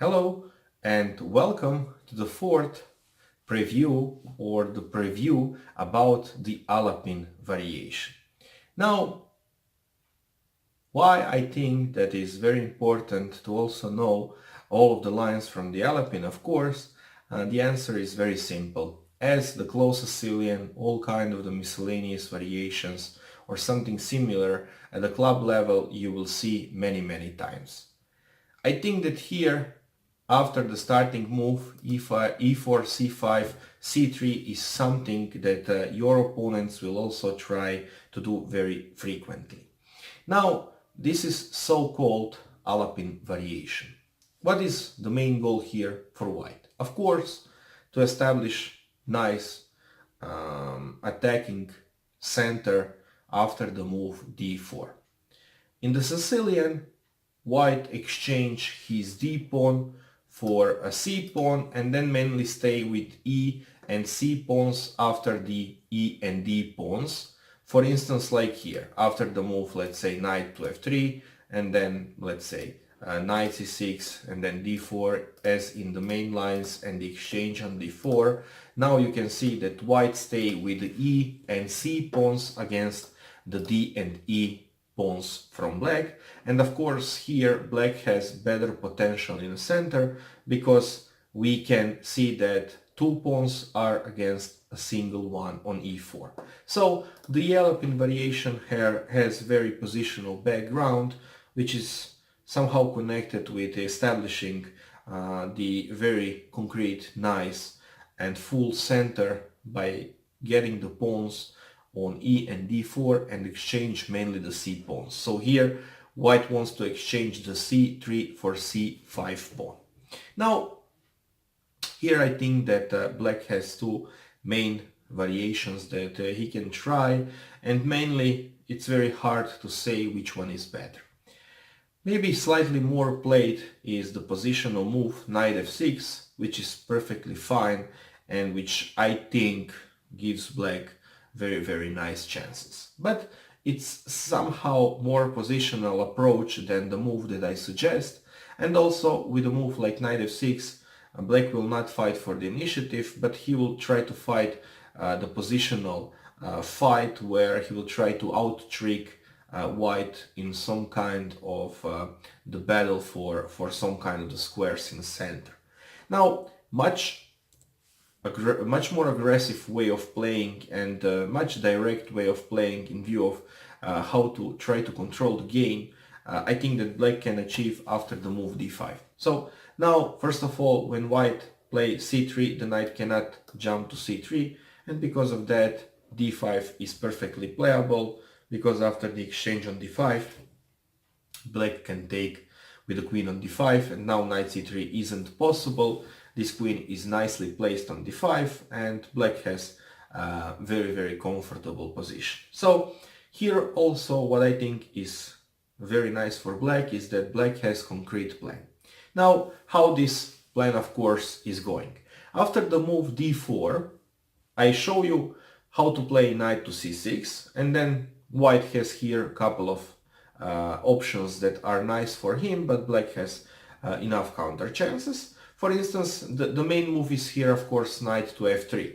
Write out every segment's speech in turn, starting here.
Hello and welcome to the fourth preview or the preview about the Alapin variation. Now, why I think that is very important to also know all of the lines from the Alapin, of course, the answer is very simple. As the close Sicilian, all kind of the miscellaneous variations or something similar at the club level you will see many times. I think that here, after the starting move, e5, e4, c5, c3 is something that your opponents will also try to do very frequently. Now, this is so-called Alapin variation. What is the main goal here for white? Of course, to establish nice attacking center after the move d4. In the Sicilian, white exchange his d pawn for a c pawn and then mainly stay with e and c pawns after the e and d pawns. For instance, like here, after the move, let's say knight to f3 and then let's say knight c6 and then d4 as in the main lines and the exchange on d4. Now you can see that white stay with the e and c pawns against the d and e pawns from black, and of course here black has better potential in the center because we can see that two pawns are against a single one on e4. So the Alapin variation here has very positional background, which is somehow connected with establishing the very concrete, nice and full center by getting the pawns on e and d4 and exchange mainly the c pawns. So here white wants to exchange the c3 for c5 pawn. Now here I think that black has two main variations that he can try, and mainly it's very hard to say which one is better. Maybe slightly more played is the positional move knight f6, which is perfectly fine and which I think gives black very nice chances. But it's somehow more positional approach than the move that I suggest, and also with a move like knight f6, black will not fight for the initiative, but he will try to fight the positional fight where he will try to out-trick white in some kind of the battle for some kind of the squares in the center. Now, much more aggressive way of playing and much direct way of playing in view of how to try to control the game, I think that black can achieve after the move d5. So now, first of all, when white play c3, the knight cannot jump to c3, and because of that d5 is perfectly playable, because after the exchange on d5, black can take with the queen on d5, and now knight c3 isn't possible. This queen is nicely placed on d5 and black has a very comfortable position. So here also what I think is very nice for black is that black has concrete plan. Now how this plan of course is going. After the move d4, I show you how to play knight to c6, and then white has here a couple of options that are nice for him, but black has enough counter chances. For instance, the main move is here, of course, knight to f3.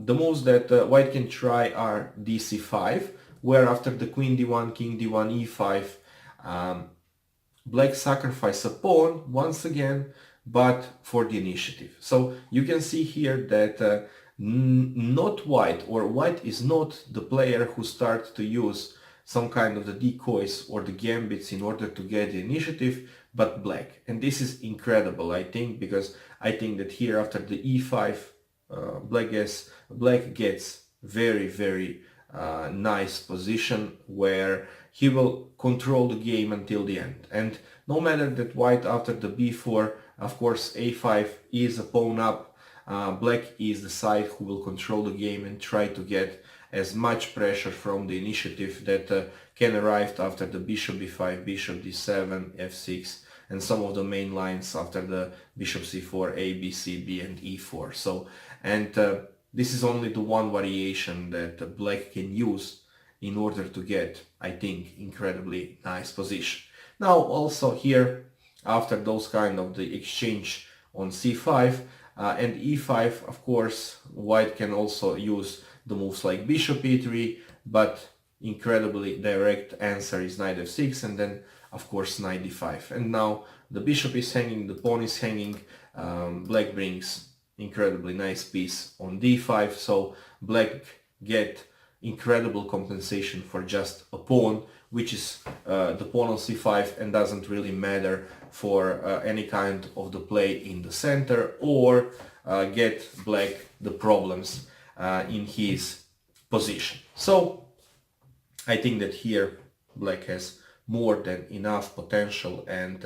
The moves that white can try are dc5, where after the queen d1, king d1, e5, black sacrifice a pawn once again, but for the initiative. So you can see here that not white, or white is not the player who starts to use some kind of the decoys or the gambits in order to get the initiative, but black. And this is incredible, I think, because I think that here after the e5, black gets very nice position where he will control the game until the end. And no matter that white after the b4, of course a5 is a pawn up, black is the side who will control the game and try to get as much pressure from the initiative that can arrive after the bishop b5, bishop d7, f6, and some of the main lines after the bishop c4, a, b, c, b, and e4. So, and this is only the one variation that black can use in order to get, I think, incredibly nice position. Now, also here, after those kind of the exchange on c5 and e5. Of course, white can also use the moves like bishop e3, but incredibly direct answer is knight f6, and then of course knight d5. And now the bishop is hanging, the pawn is hanging. Black brings incredibly nice piece on d5, so black get incredible compensation for just a pawn, which is the pawn on c5, and doesn't really matter for any kind of the play in the center, or get black the problems in his position. So I think that here black has more than enough potential and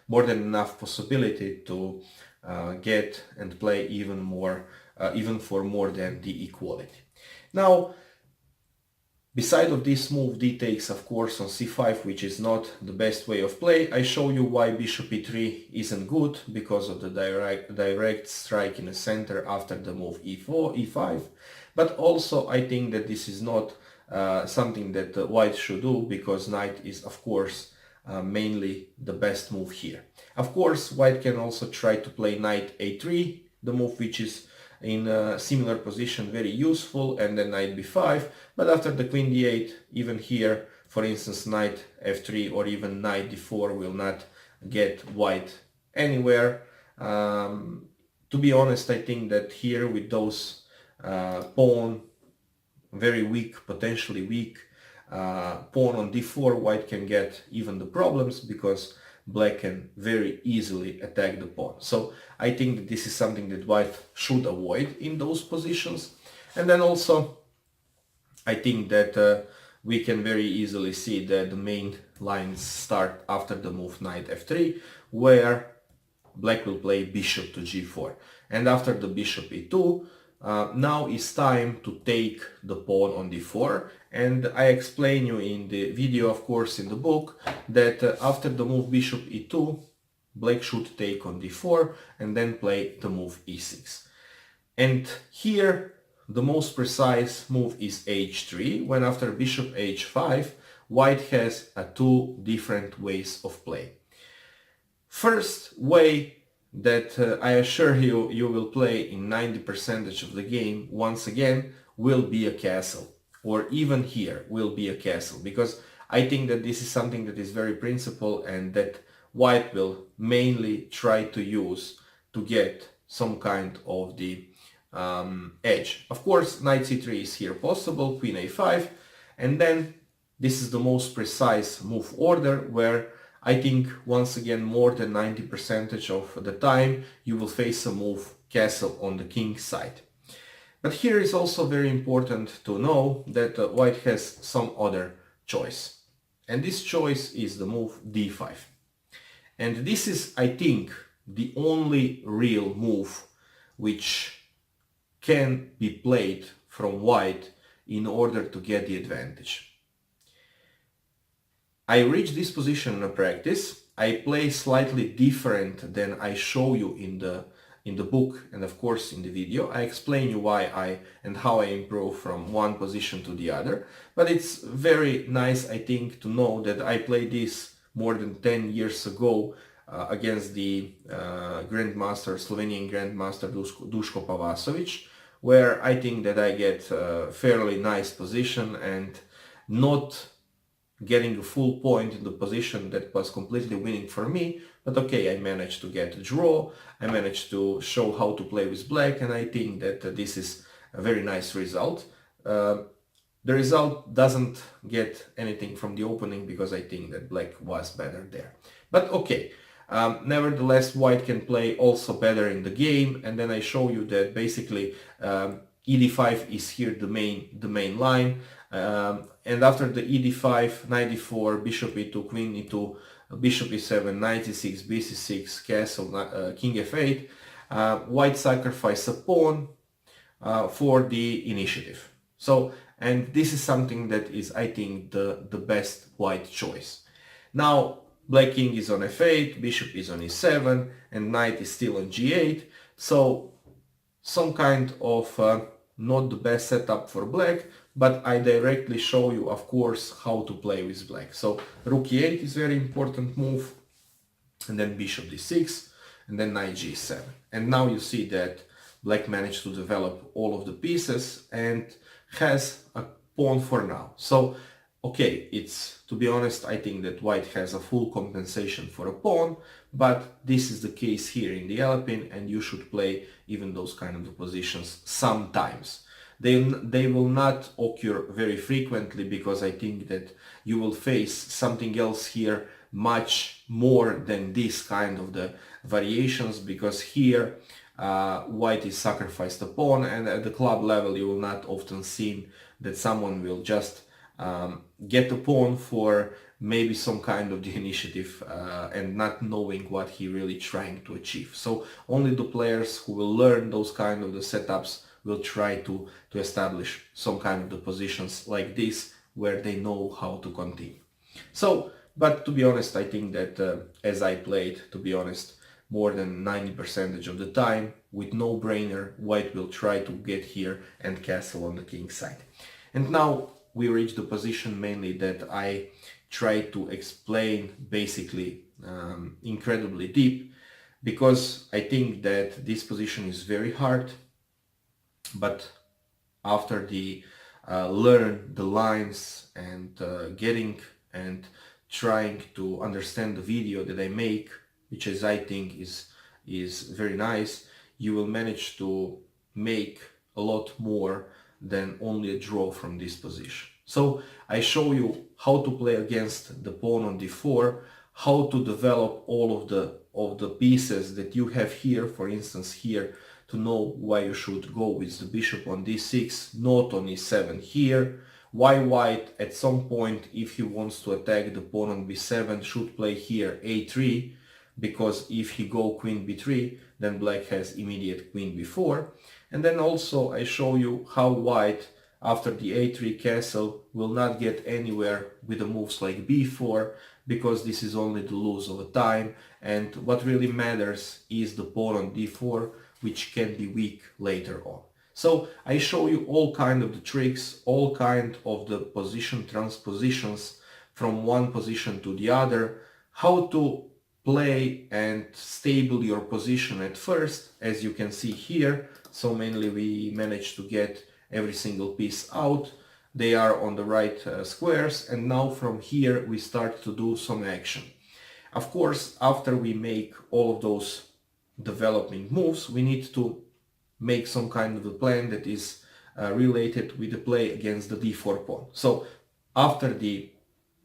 more than enough possibility to get and play even more, even for more than the equality. Now, beside of this move d takes, of course, on c5, which is not the best way of play, I show you why bishop e3 isn't good, because of the direct strike in the center after the move e4, e5. But also I think that this is not something that white should do, because knight is of course mainly the best move here. Of course, white can also try to play knight a3, the move which is in a similar position, very useful, and then knight b5. But after the queen d8, even here, for instance, knight f3 or even knight d4 will not get white anywhere. To be honest, I think that here with those pawn, very weak, potentially weak pawn on d4, white can get even the problems, because black can very easily attack the pawn. So I think that this is something that white should avoid in those positions. And then also I think that we can very easily see that the main lines start after the move knight f3, where black will play bishop to g4. And after the bishop e2, now is time to take the pawn on d4, and I explain you in the video, of course in the book, that after the move bishop e2, black should take on d4 and then play the move e6. And here the most precise move is h3, when after bishop h5, white has two different ways of play. First way that I assure you, you will play in 90% of the game, once again, will be a castle, or even here will be a castle, because I think that this is something that is very principal and that white will mainly try to use to get some kind of the edge. Of course, knight c3 is here possible, queen a5, and then this is the most precise move order, where I think once again more than 90% of the time you will face a move castle on the king side. But here is also very important to know that white has some other choice, and this choice is the move d5. And this is, I think, the only real move which can be played from white in order to get the advantage. I reach this position in a practice. I play slightly different than I show you in the book and of course in the video. I explain you why and how I improve from one position to the other. But it's very nice, I think, to know that I played this more than 10 years ago against the Slovenian Grandmaster Duško Pavasović, where I think that I get a fairly nice position and not getting a full point in the position that was completely winning for me. But okay, I managed to get a draw, I managed to show how to play with black, and I think that this is a very nice result. The result doesn't get anything from the opening, because I think that black was better there. But okay, nevertheless, white can play also better in the game, and then I show you that basically ed5 is here the main line. And after the ed5, knight d4, bishop e2, queen e2, bishop e7, knight e6, bc6, castle, king f8, white sacrifice a pawn for the initiative. So, and this is something that is, I think, the best white choice. Now, black king is on f8, bishop is on e7, and knight is still on g8. So, some kind of not the best setup for black, but I directly show you, of course, how to play with black. So rook e8 is very important move. and then bishop d6, and then knight g7. And now you see that black managed to develop all of the pieces and has a pawn for now. So, okay, it's, to be honest, I think that white has a full compensation for a pawn, but this is the case here in the Alapin, and you should play even those kind of positions sometimes. They will not occur very frequently, because I think that you will face something else here much more than this kind of the variations, because here white is sacrificed a pawn, and at the club level you will not often see that someone will just get a pawn for maybe some kind of the initiative and not knowing what he really trying to achieve. So only the players who will learn those kind of the setups will try to establish some kind of the positions like this, where they know how to continue. So, but to be honest, I think that as I played, to be honest, more than 90% of the time, with no brainer, white will try to get here and castle on the king side. And now we reach the position mainly that I try to explain basically incredibly deep, because I think that this position is very hard, but after the learn the lines and getting and trying to understand the video that I make, which is I think is very nice, you will manage to make a lot more than only a draw from this position. So I show you how to play against the pawn on d4, how to develop all of the pieces that you have here, for instance here, to know why you should go with the bishop on d6, not on e7 here, why white at some point, if he wants to attack the pawn on b7, should play here a3, because if he go queen b3, then black has immediate queen b4. And then also I show you how white, after the a3 castle, will not get anywhere with the moves like b4, because this is only the lose of a time, and what really matters is the pawn on d4, which can be weak later on. So I show you all kind of the tricks, all kind of the position transpositions from one position to the other, how to play and stable your position at first, as you can see here. So mainly we managed to get every single piece out. They are on the right squares, and now from here we start to do some action. Of course, after we make all of those developing moves, we need to make some kind of a plan that is related with the play against the d4 pawn. So after the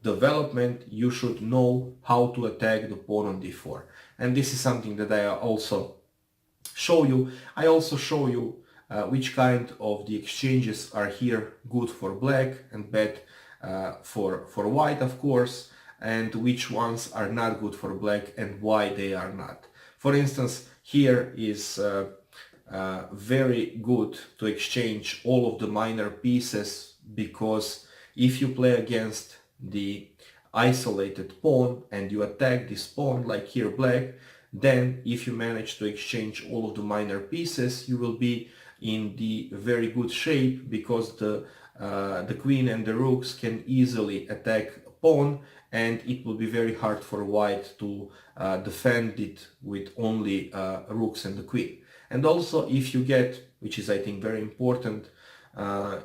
development, you should know how to attack the pawn on d4, and this is something that I also show you. I also show you which kind of the exchanges are here good for black and bad for white, of course, and which ones are not good for black and why they are not. For instance, here is very good to exchange all of the minor pieces, because if you play against the isolated pawn and you attack this pawn like here black, then if you manage to exchange all of the minor pieces, you will be in the very good shape, because the queen and the rooks can easily attack a pawn, and it will be very hard for white to defend it with only rooks and the queen. And also, if you get, which is I think very important,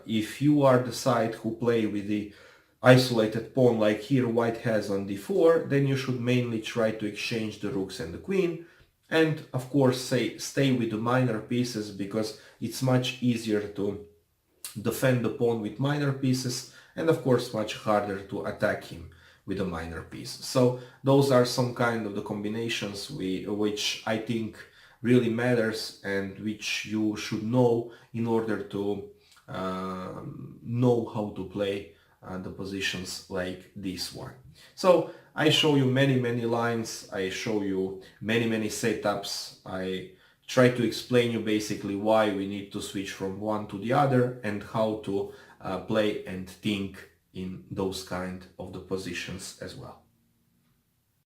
if you are the side who play with the isolated pawn like here white has on d4, then you should mainly try to exchange the rooks and the queen, and of course stay with the minor pieces, because it's much easier to defend the pawn with minor pieces, and of course much harder to attack him with a minor piece. So those are some kind of the combinations which I think really matters, and which you should know in order to know how to play the positions like this one. So I show you many lines, I show you many setups, I try to explain you basically why we need to switch from one to the other, and how to play and think in those kind of the positions as well.